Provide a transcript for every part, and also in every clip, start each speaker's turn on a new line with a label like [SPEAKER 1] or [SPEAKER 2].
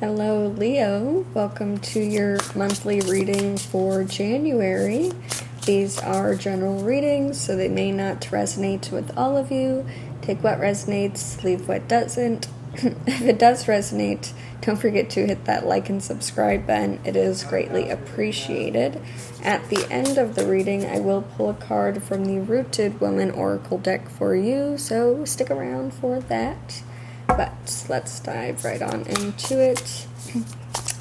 [SPEAKER 1] Hello, Leo. Welcome to your monthly reading for January. These are general readings, so they may not resonate with all of you. Take what resonates, leave what doesn't. If it does resonate, don't forget to hit that like and subscribe button. It is greatly appreciated. At the end of the reading, I will pull a card from the Rooted Woman Oracle deck for you, so stick around for that. But let's dive right on into it.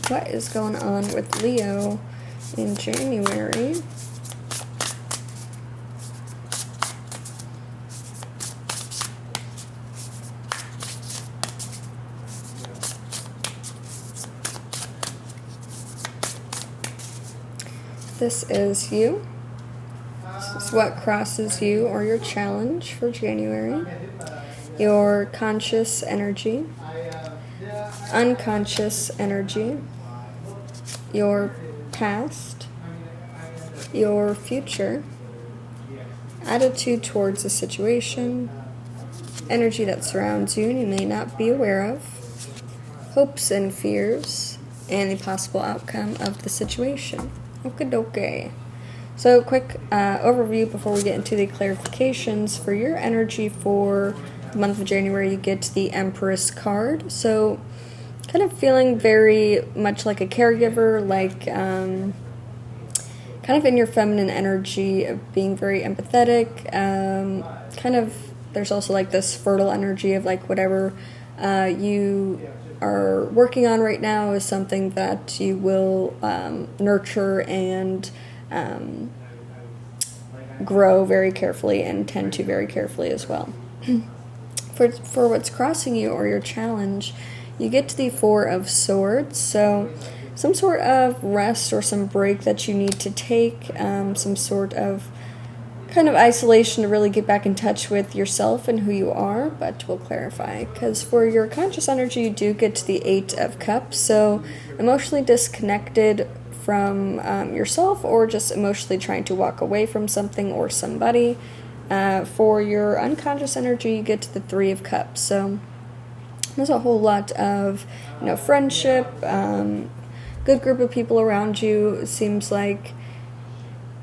[SPEAKER 1] What is going on with Leo in January? This is you. This is what crosses you or your challenge for January. Your conscious energy, unconscious energy, your past, your future, attitude towards a situation, energy that surrounds you and you may not be aware of, hopes and fears, and the possible outcome of the situation. Okay. So quick overview before we get into the clarifications. For your energy for the month of January, you get the Empress card. So kind of feeling very much like a caregiver, like kind of in your feminine energy of being very empathetic. Kind of there's also like this fertile energy of like whatever you are working on right now is something that you will nurture and grow very carefully and tend to very carefully as well. For what's crossing you or your challenge, you get to the Four of Swords, so some sort of rest or some break that you need to take, some sort of kind of isolation to really get back in touch with yourself and who you are, but we'll clarify. Because for your conscious energy, you do get to the Eight of Cups, so emotionally disconnected from yourself or just emotionally trying to walk away from something or somebody. For your unconscious energy, you get to the Three of Cups, so there's a whole lot of friendship, good group of people around you. It seems like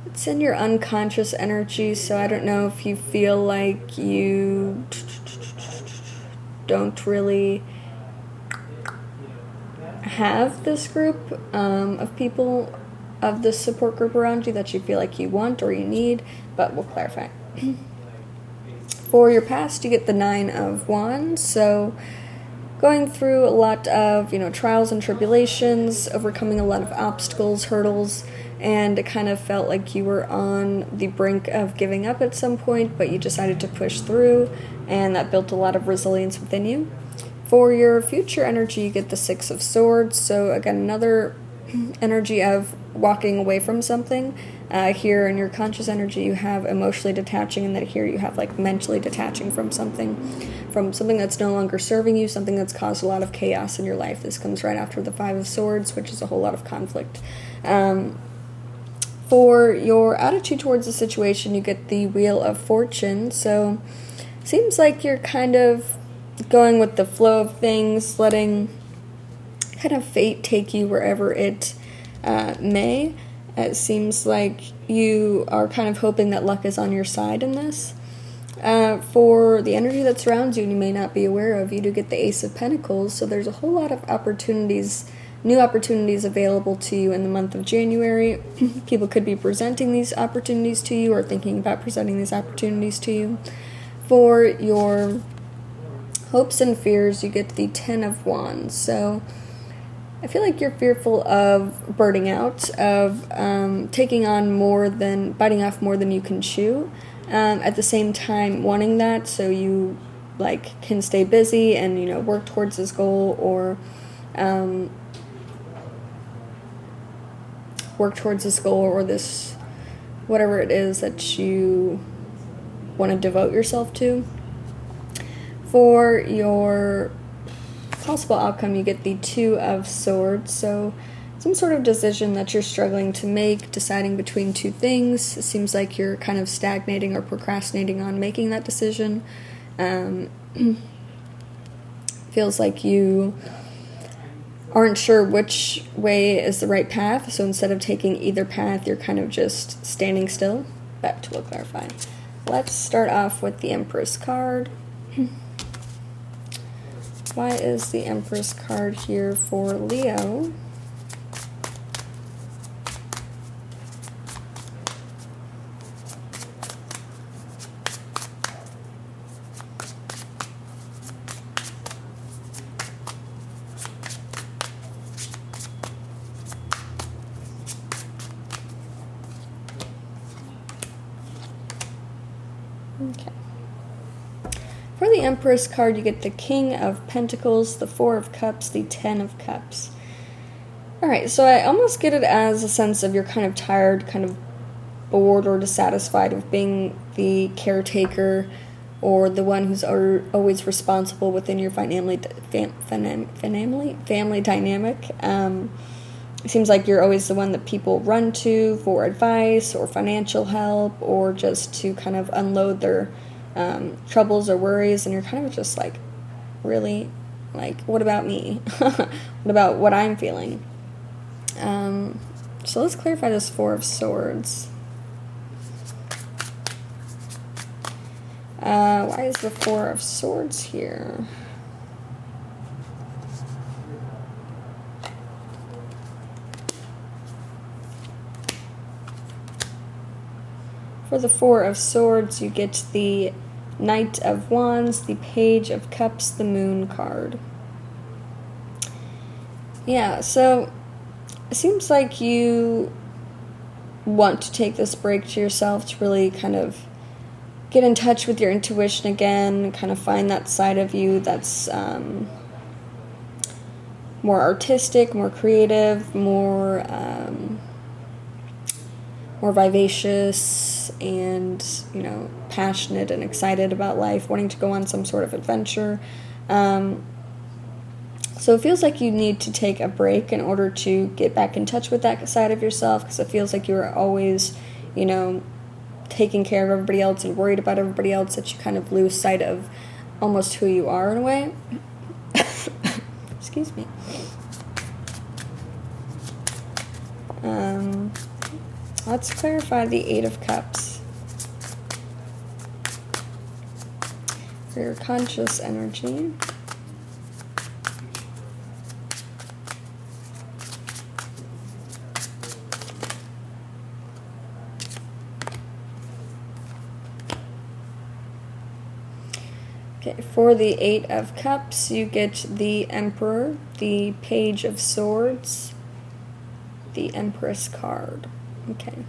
[SPEAKER 1] it's in your unconscious energy, so I don't know if you feel like you don't really have this group of people, of this support group around you that you feel like you want or you need, but we'll clarify. For your past, you get the Nine of Wands, so going through a lot of trials and tribulations, overcoming a lot of obstacles, hurdles, and it kind of felt like you were on the brink of giving up at some point, but you decided to push through, and that built a lot of resilience within you. For your future energy, you get the Six of Swords, so again, another energy of walking away from something. Here in your conscious energy, you have emotionally detaching, and then here you have like mentally detaching from something that's no longer serving you, something that's caused a lot of chaos in your life. This comes right after the Five of Swords, which is a whole lot of conflict. For your attitude towards the situation, you get the Wheel of Fortune, so seems like you're kind of going with the flow of things, letting kind of fate take you wherever it may. It seems like you are kind of hoping that luck is on your side in this. For the energy that surrounds you and you may not be aware of, you do get the Ace of Pentacles, so there's a whole lot of opportunities, new opportunities available to you in the month of January. People could be presenting these opportunities to you or thinking about presenting these opportunities to you. For your hopes and fears, you get the Ten of Wands, so I feel like you're fearful of burning out, of biting off more than you can chew. At the same time, wanting that so you can stay busy and work towards this goal, or this whatever it is that you want to devote yourself to. For your possible outcome, you get the Two of Swords, so some sort of decision that you're struggling to make, deciding between two things. It seems like you're kind of stagnating or procrastinating on making that decision. Feels like you aren't sure which way is the right path, so instead of taking either path, you're kind of just standing still. But we'll clarify. Let's start off with the Empress card. Why is the Empress card here for Leo? Okay. For the Empress card, you get the King of Pentacles, the Four of Cups, the Ten of Cups. Alright, so I almost get it as a sense of you're kind of tired, kind of bored or dissatisfied with being the caretaker or the one who's always responsible within your family dynamic. It seems like you're always the one that people run to for advice or financial help or just to kind of unload their troubles or worries, and you're kind of just like, really? Like, what about me? What about what I'm feeling? So let's clarify this Four of Swords. Why is the Four of Swords here? For the Four of Swords, you get the Knight of Wands, the Page of Cups, the Moon card. Yeah, so it seems like you want to take this break to yourself to really kind of get in touch with your intuition again, kind of find that side of you that's more artistic, more creative, more vivacious and, passionate and excited about life, wanting to go on some sort of adventure. So it feels like you need to take a break in order to get back in touch with that side of yourself, because it feels like you're always, taking care of everybody else and worried about everybody else, that you kind of lose sight of almost who you are in a way. Excuse me. Let's clarify the Eight of Cups. For your conscious energy. Okay, for the Eight of Cups, you get the Emperor, the Page of Swords, the Empress card. Okay.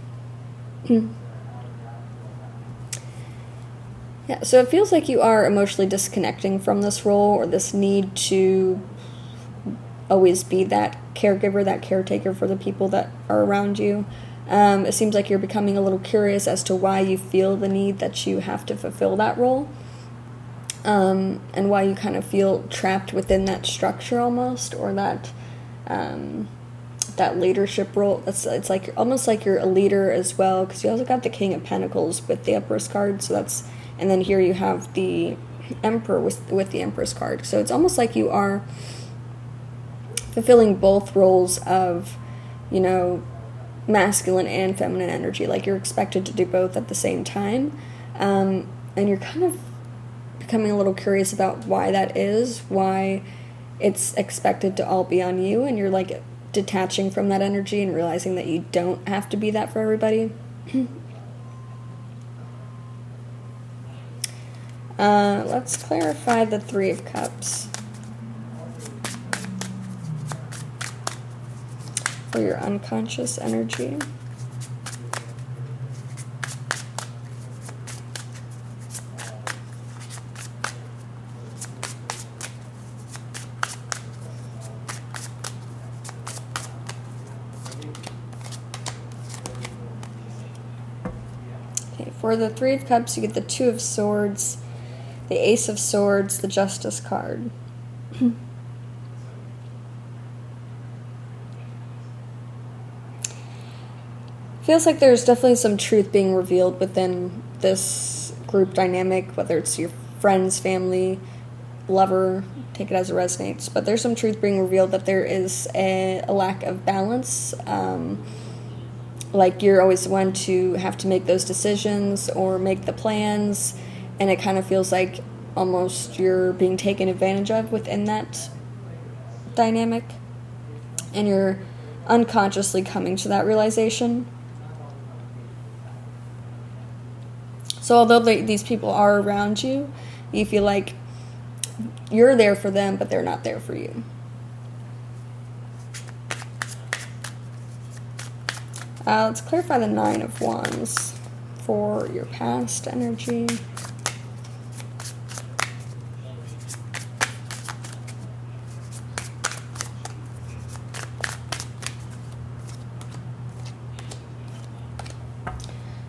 [SPEAKER 1] Yeah, so it feels like you are emotionally disconnecting from this role, or this need to always be that caregiver, that caretaker for the people that are around you. It seems like you're becoming a little curious as to why you feel the need that you have to fulfill that role, and why you kind of feel trapped within that structure almost, or that leadership role. It's like almost like you're a leader as well, because you also got the King of Pentacles with the Empress card, so that's, and then here you have the Emperor with the Empress card. So it's almost like you are fulfilling both roles of, masculine and feminine energy. Like you're expected to do both at the same time, and you're kind of becoming a little curious about why that is, why it's expected to all be on you, and you're like detaching from that energy and realizing that you don't have to be that for everybody. Let's clarify the Three of Cups for your unconscious energy. For the Three of Cups, you get the Two of Swords, the Ace of Swords, the Justice card. Feels like there's definitely some truth being revealed within this group dynamic, whether it's your friends, family, lover take it as it resonates. But there's some truth being revealed that there is a lack of balance. Like you're always the one to have to make those decisions or make the plans, and it kind of feels like almost you're being taken advantage of within that dynamic, and you're unconsciously coming to that realization. So although these people are around you, you feel like you're there for them, but they're not there for you. Let's clarify the 9 of Wands for your past energy.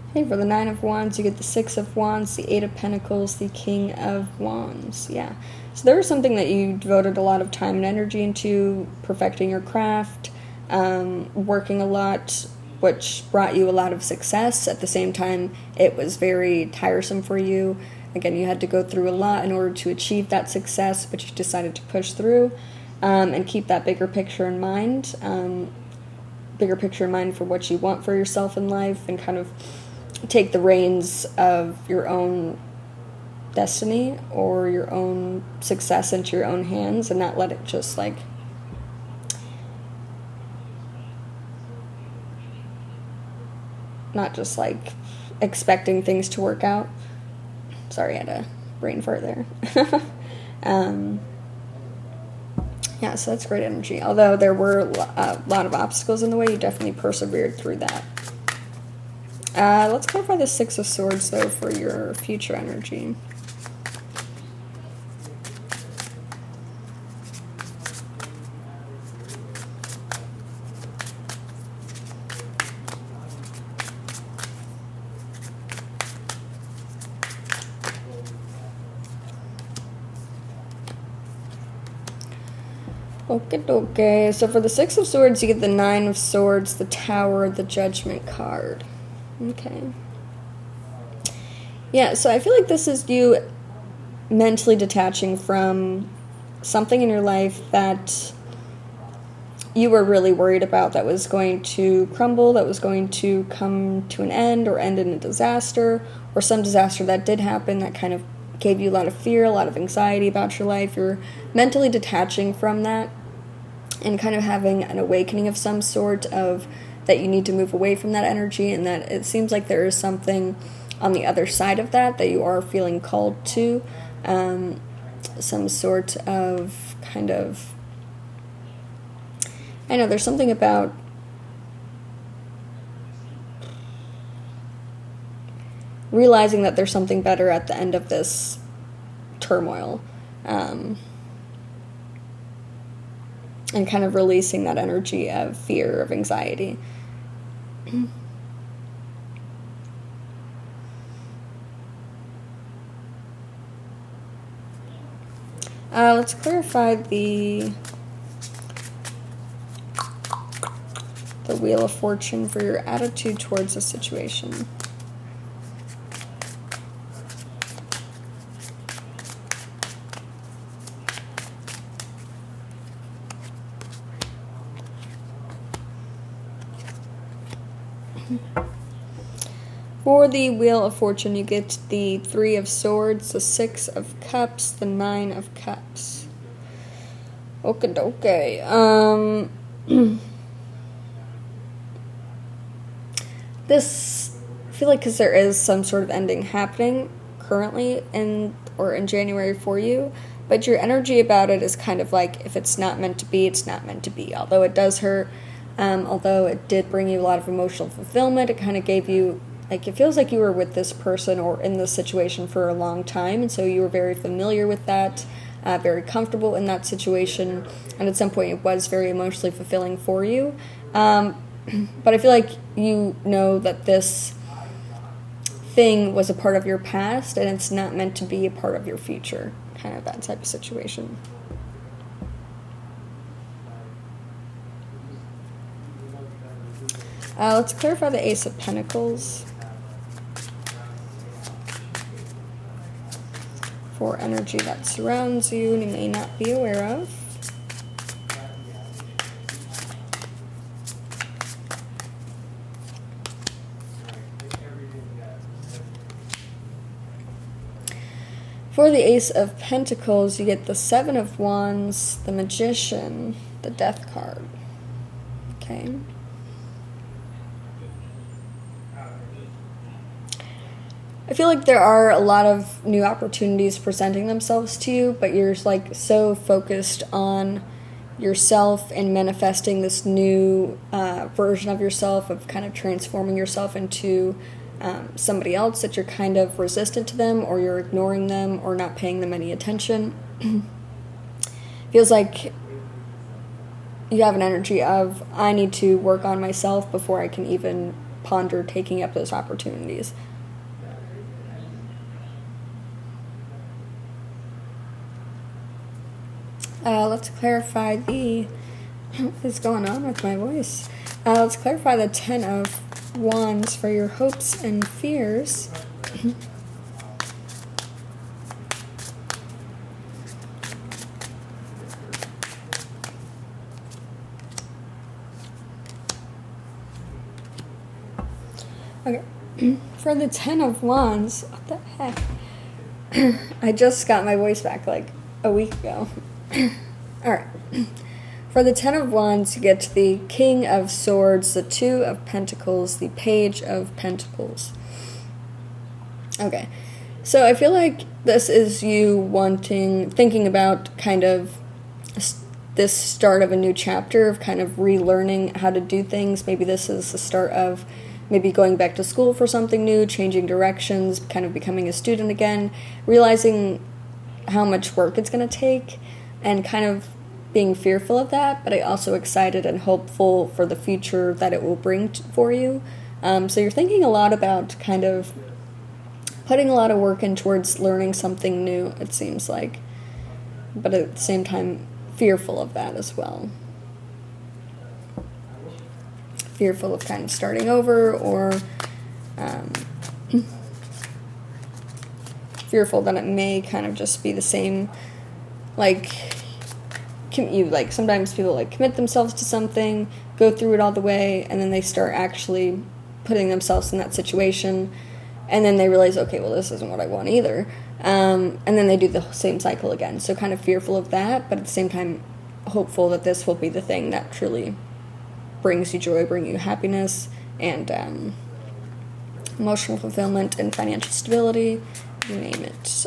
[SPEAKER 1] Okay, for the 9 of Wands, you get the 6 of Wands, the 8 of Pentacles, the King of Wands. Yeah. So there was something that you devoted a lot of time and energy into, perfecting your craft, working a lot, which brought you a lot of success. At the same time, it was very tiresome for you. Again, you had to go through a lot in order to achieve that success, but you decided to push through and keep that bigger picture in mind. Bigger picture in mind for what you want for yourself in life, and kind of take the reins of your own destiny or your own success into your own hands, and not let it just like not just like expecting things to work out. Sorry, I had a brain fart there. Yeah, so that's great energy. Although there were a lot of obstacles in the way, you definitely persevered through that. Let's clarify the 6 of Swords, though, for your future energy. Okay, so for the 6 of Swords, you get the 9 of Swords, the Tower, the Judgment card. Okay. Yeah, so I feel like this is you mentally detaching from something in your life that you were really worried about, that was going to crumble, that was going to come to an end or end in a disaster, or some disaster that did happen that kind of gave you a lot of fear, a lot of anxiety about your life. You're mentally detaching from that and kind of having an awakening of some sort of that you need to move away from that energy, and that it seems like there is something on the other side of that you are feeling called to, some sort of kind of, I know there's something about realizing that there's something better at the end of this turmoil, and kind of releasing that energy of fear, of anxiety. Let's clarify the Wheel of Fortune for your attitude towards the situation. For the Wheel of Fortune, you get the 3 of Swords, the 6 of Cups, the 9 of Cups. Okay. This, I feel like, because there is some sort of ending happening currently in January for you, but your energy about it is kind of like, if it's not meant to be, it's not meant to be. Although it does hurt, although it did bring you a lot of emotional fulfillment, it kind of gave you, like, it feels like you were with this person or in this situation for a long time, and so you were very familiar with that, very comfortable in that situation, and at some point it was very emotionally fulfilling for you. But I feel like you know that this thing was a part of your past, and it's not meant to be a part of your future, kind of that type of situation. Let's clarify the Ace of Pentacles for energy that surrounds you and you may not be aware of. For the Ace of Pentacles, you get the Seven of Wands, the Magician, the Death card. Okay. I feel like there are a lot of new opportunities presenting themselves to you, but you're like so focused on yourself and manifesting this new version of yourself, of kind of transforming yourself into somebody else, that you're kind of resistant to them, or you're ignoring them or not paying them any attention. Feels like you have an energy of, I need to work on myself before I can even ponder taking up those opportunities. Let's clarify what is going on with my voice? Let's clarify the Ten of Wands for your hopes and fears. Okay, for the Ten of Wands, what the heck? I just got my voice back like a week ago. Alright. For the Ten of Wands, you get the King of Swords, the Two of Pentacles, the Page of Pentacles. Okay. So I feel like this is you thinking about kind of this start of a new chapter, of kind of relearning how to do things. Maybe this is the start of maybe going back to school for something new, changing directions, kind of becoming a student again, realizing how much work it's going to take, and kind of being fearful of that, but also excited and hopeful for the future that it will bring for you. So you're thinking a lot about kind of putting a lot of work in towards learning something new, it seems like, but at the same time fearful of that as well. Fearful of kind of starting over, or fearful that it may kind of just be the same, like sometimes people like commit themselves to something, go through it all the way, and then they start actually putting themselves in that situation, and then they realize, okay, well, this isn't what I want either, and then they do the same cycle again. So kind of fearful of that, but at the same time hopeful that this will be the thing that truly brings you joy, bring you happiness, and emotional fulfillment and financial stability, you name it.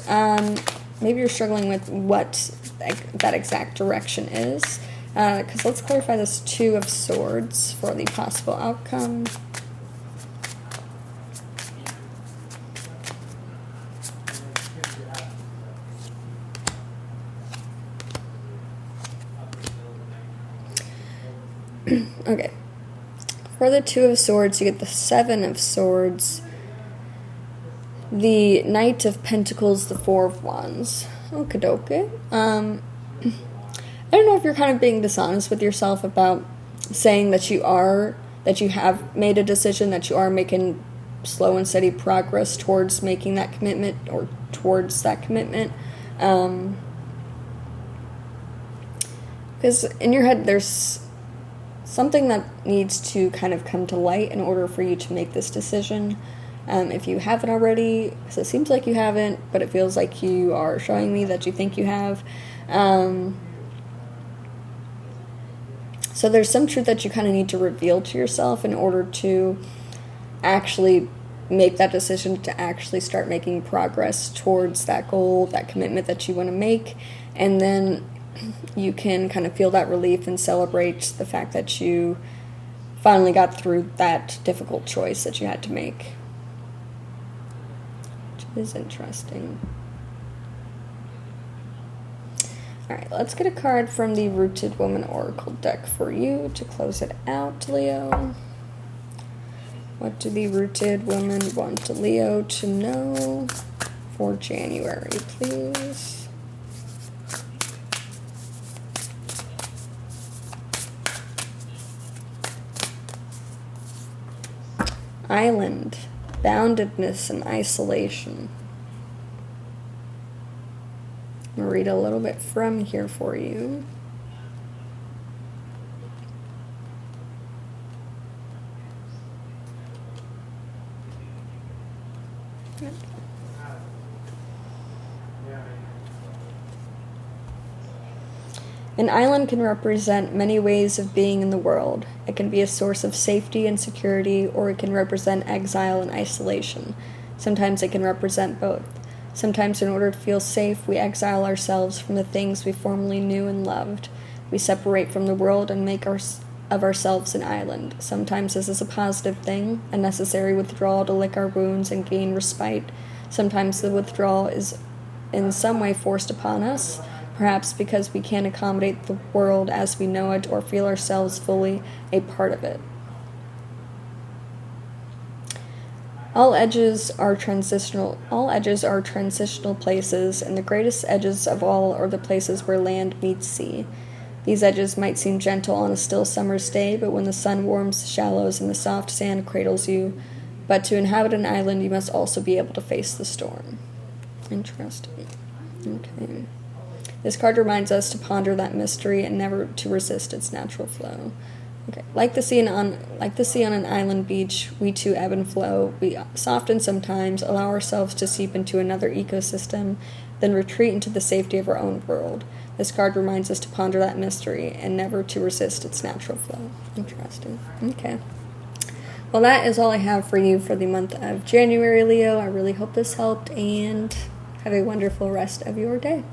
[SPEAKER 1] Maybe you're struggling with what that exact direction is, because let's clarify this Two of Swords for the possible outcome. Okay. For the Two of Swords, you get the Seven of Swords, the Knight of Pentacles, the Four of Wands. Okie dokie. I don't know if you're kind of being dishonest with yourself about saying that you have made a decision, that you are making slow and steady progress towards making that commitment, or towards that commitment. Because in your head, there's something that needs to kind of come to light in order for you to make this decision. If you haven't already, because it seems like you haven't, but it feels like you are showing me that you think you have. So there's some truth that you kind of need to reveal to yourself in order to actually make that decision, to actually start making progress towards that goal, that commitment that you want to make. And then you can kind of feel that relief and celebrate the fact that you finally got through that difficult choice that you had to make. Which is interesting. Alright, let's get a card from the Rooted Woman Oracle deck for you to close it out, Leo. What do the Rooted Women want Leo to know for January, please? Island, boundedness and isolation. read a little bit from here for you. An island can represent many ways of being in the world. It can be a source of safety and security, or it can represent exile and isolation. Sometimes it can represent both. Sometimes, in order to feel safe, we exile ourselves from the things we formerly knew and loved. We separate from the world and make of ourselves an island. Sometimes this is a positive thing, a necessary withdrawal to lick our wounds and gain respite. Sometimes the withdrawal is in some way forced upon us, perhaps because we can't accommodate the world as we know it or feel ourselves fully a part of it. All edges are transitional places, and the greatest edges of all are the places where land meets sea. These edges might seem gentle on a still summer's day, but when the sun warms the shallows and the soft sand cradles you, but to inhabit an island you must also be able to face the storm. Interesting. Okay. This card reminds us to ponder that mystery and never to resist its natural flow. Okay. Like the sea on an island beach, we too ebb and flow. We soften sometimes, allow ourselves to seep into another ecosystem, then retreat into the safety of our own world. This card reminds us to ponder that mystery and never to resist its natural flow. Interesting. Okay. Well, that is all I have for you for the month of January, Leo. I really hope this helped, and have a wonderful rest of your day.